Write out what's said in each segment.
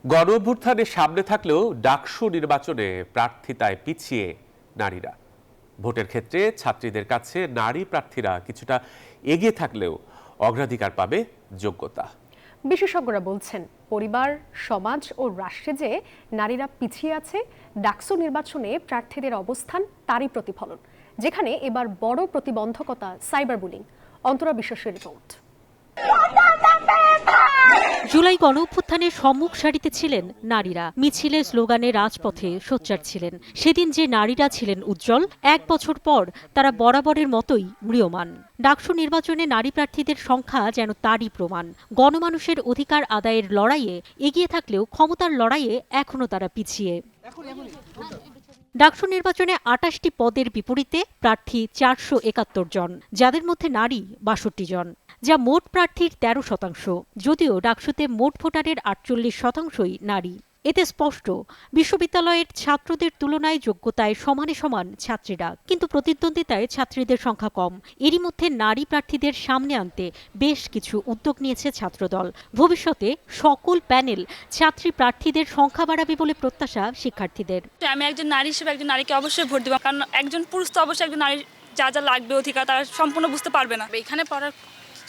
গণ অভ্যুত্থানের সামনে থাকলেও ডাকসু নির্বাচনে প্রার্থিতায় পিছিয়ে নারীরা। ভোটের ক্ষেত্রে ছাত্রীদের কাছে নারী প্রার্থীরা কিছুটা এগিয়ে থাকলেও অগ্রাধিকার পাবে যোগ্যতা। বিশেষজ্ঞরা বলছেন পরিবার, সমাজ ও রাষ্ট্রে যে নারীরা পিছিয়ে আছে, ডাকসু নির্বাচনে প্রার্থীদের অবস্থান তারই প্রতিফলন, যেখানে এবার বড় প্রতিবন্ধকতা সাইবার বুলিং। অন্তরা বিশ্বাসের রিপোর্ট। জুলাই গণ অভ্যুত্থানের সম্মুখ সারিতে ছিলেন নারীরা। মিছিলে, স্লোগানে, রাজপথে সোচ্চার ছিলেন। সেদিন যে নারীরা ছিলেন উজ্জ্বল, 1 বছর পর তারা বরাবরের মতোই ম্রিয়মাণ। ডাকসু নির্বাচনে নারী প্রার্থীদের সংখ্যা যেন তারই প্রমাণ। গণমানুষের অধিকার আদায়ের লড়াইয়ে এগিয়ে থাকলেও ক্ষমতার লড়াইয়ে এখনো তারা পিছিয়ে। ডাকসু নির্বাচনে 28টি পদের বিপরীতে প্রার্থী 471 জন, যাদের মধ্যে নারী 62 জন, যা মোট প্রার্থীর 13%। যদিও ডাকসুতে মোট ভোটারের 48%ই নারী। এতে স্পষ্ট বিশ্ববিদ্যালয়ের ছাত্রদের তুলনায় যোগ্যতায় সমানে সমান ছাত্রীরা, কিন্তু প্রতিদ্বন্দ্বিতায় ছাত্রীদের সংখ্যা কম। এরই মধ্যে নারী প্রার্থীদের সামনে আনতে বেশ কিছু উদ্যোগ নিয়েছে ছাত্রদল। ভবিষ্যতে সকল প্যানেল ছাত্রী প্রার্থীদের সংখ্যা বাড়াবে বলে প্রত্যাশা শিক্ষার্থীদের। আমি একজন নারী হিসেবে একজন নারীকে অবশ্যই ভোট দেব, কারণ একজন পুরুষ তো অবশ্যই একজন নারীর যা যা লাগবে অধিকার তারা সম্পূর্ণ বুঝতে পারবে না। এখানে পড়ার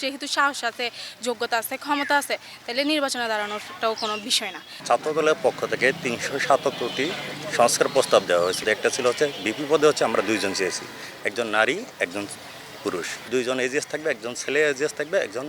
যেহেতু সাহস আছে, যোগ্যতা আছে, ক্ষমতা আছে, তাহলে নির্বাচনে দাঁড়ানোটাও কোনো বিষয় না। ছাত্রদলের পক্ষ থেকে 377টি সংস্কার প্রস্তাব দেওয়া হয়েছে। একটা ছিল ভিপি পদে আমরা 2 জন চেয়েছি, একজন নারী, একজন পুরুষ। 2 জন এজিএস থাকবে, একজন ছেলে এজিএস থাকবে, একজন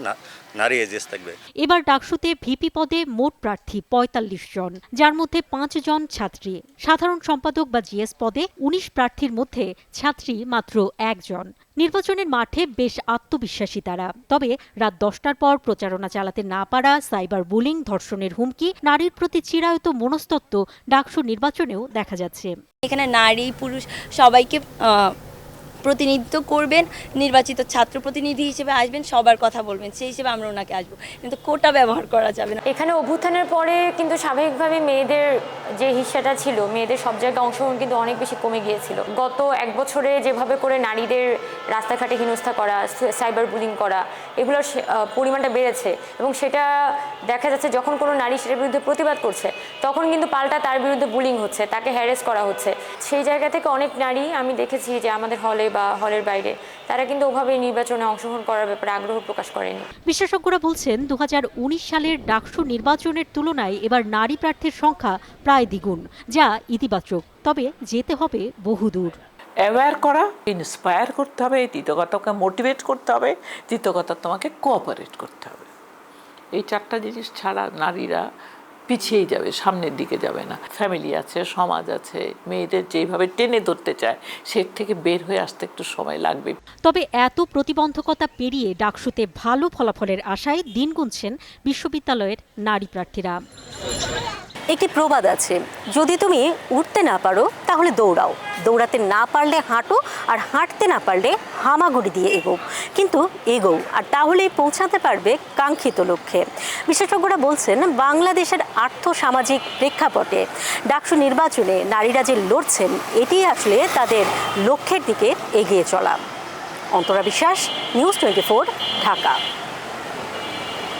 নারী এজিএস থাকবে। এবার ডাকসুতে ভিপি পদে মোট প্রার্থী 45 জন, যার মধ্যে 5 জন ছাত্রী। সাধারণ সম্পাদক বা জিএস পদে 19 প্রার্থীর মধ্যে ছাত্রী মাত্র 1 জন। নির্বাচনের মাঠে বেশ আত্মবিশ্বাসী তারা। তবে রাত 10টার পর প্রচারণা চালাতে না পারা, সাইবার বুলিং, ধর্ষণের হুমকি, নারীর প্রতি চিরায়ত মনস্তত্ত্ব ডাকসু নির্বাচনেও দেখা যাচ্ছে। এখানে নারী, পুরুষ সবাইকে প্রতিনিধিত্ব করবেন, নির্বাচিত ছাত্র প্রতিনিধি হিসেবে আসবেন, সবার কথা বলবেন, সেই হিসেবে আমরা ওনাকে আসবো, কিন্তু কোটা ব্যবহার করা যাবে না। এখানে অভ্যুত্থানের পরে কিন্তু স্বাভাবিকভাবে মেয়েদের যে হিস্সাটা ছিল, মেয়েদের সব জায়গায় অংশগ্রহণ কিন্তু অনেক বেশি কমে গিয়েছিল। গত 1 বছরে যেভাবে করে নারীদের রাস্তাঘাটে হেনস্থা করা, সাইবার বুলিং করা, এগুলোর পরিমাণটা বেড়েছে, এবং সেটা দেখা যাচ্ছে যখন কোনো নারী সেটার বিরুদ্ধে প্রতিবাদ করছে, তখন কিন্তু পাল্টা তার বিরুদ্ধে বুলিং হচ্ছে, তাকে হ্যারেস করা হচ্ছে। সেই জায়গা থেকে অনেক নারী আমি দেখেছি যে আমাদের হলে বা হলের বাইরে তারা কিন্তু ওভাবে নির্বাচনে অংশগ্রহণ করার ব্যাপারে আগ্রহ প্রকাশ করেনি। বিশেষজ্ঞরা বলছেন 2019 সালের ডাকসু নির্বাচনের তুলনায় এবার নারী প্রার্থীর সংখ্যা প্রায় দ্বিগুণ, যা ইতিবাচক। তবে যেতে হবে বহুদূর। অ্যাওয়্যার করা, ইন্সপায়ার করতে হবে, দ্বিতীয় কথাকে মোটিভেট করতে হবে, তৃতীয় কথা তোমাকে কোঅপারেট করতে হবে। এই 4টা জিনিস ছাড়া নারীরা পিছিয়েই যাবে, সামনের দিকে যাবে না। ফ্যামিলি আছে, সমাজ আছে, মেয়েদের যেভাবে টেনে ধরতে চায় সে থেকে বের হয়ে আসতে একটু সময় লাগবে। তবে এত প্রতিবন্ধকতা পেরিয়ে ডাকসুতে ভালো ফলাফলের আশায় দিন গুনছেন বিশ্ববিদ্যালয়ের নারী প্রার্থীরা। একটি প্রবাদ আছে, যদি তুমি উঠতে না পারো তাহলে দৌড়াও, দৌড়াতে না পারলে হাঁটো, আর হাঁটতে না পারলে হামাগুড়ি দিয়ে এগো, কিন্তু এগো, আর তাহলেই পৌঁছাতে পারবে কাঙ্ক্ষিত লক্ষ্যে। বিশেষজ্ঞরা বলছেন বাংলাদেশের আর্থসামাজিক প্রেক্ষাপটে ডাকসু নির্বাচনে নারীরা যে লড়ছেন, এটি আসলে তাদের লক্ষ্যের দিকে এগিয়ে চলা। অন্তরা বিশ্বাস, নিউজ 24, ঢাকা।